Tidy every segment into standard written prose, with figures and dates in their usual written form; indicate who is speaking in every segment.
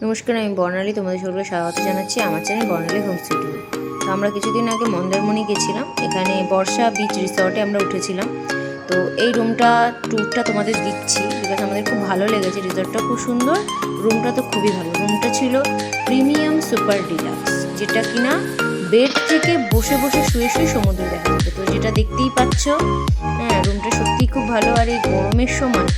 Speaker 1: নমস্কার, আমি বর্ণালী। তোমাদের সকলকে স্বাগত জানাচ্ছি আমার চ্যানেল বর্ণালী হোম স্টুডিও। তো আমরা কিছুদিন আগে মন্দারমণি গেছিলাম, এখানে বর্ষা বিচ রিসর্টে আমরা উঠেছিলাম। তো এই ট্যুরটা তোমাদের দিচ্ছি বিকজ আমাদের খুব ভালো লেগেছে। রিসর্টটা খুব সুন্দর, রুমটা তো খুবই ভালো। রুমটা ছিল প্রিমিয়াম সুপার ডিলাক্স, যেটা কিনা বেড থেকে বসে বসে শুয়ে শুয়ে সমুদ্র দেখা যাবে। তো যেটা দেখতেই পাচ্ছ, হ্যাঁ, রুমটা সত্যিই খুব ভালো। আর এই গরমের সময়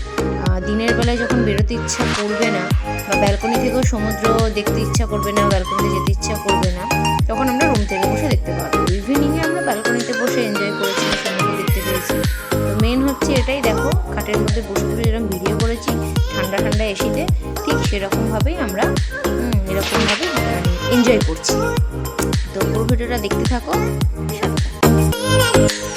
Speaker 1: দিনের বেলায় যখন বেরোতে ইচ্ছা করবে না বা ব্যালকনি থেকেও সমুদ্র দেখতে ইচ্ছা করবে না, ব্যালকনিতে যেতে ইচ্ছা করবে না, তখন আমরা রুম থেকে বসে দেখতে পারবো। ইভিনিংয়ে আমরা ব্যালকনিতে বসে এনজয় করেছি, সমুদ্র দেখতে পেরেছি। তো মেন হচ্ছে এটাই, দেখো খাটের মধ্যে বসে বসে যেরকম ভিডিও করেছি ঠান্ডা ঠান্ডা এসিতে, ঠিক সেরকমভাবেই আমরা এরকমভাবে এনজয় করছি। তো পুরো ভিডিওটা দেখতে থাকো, সাথে থাকো।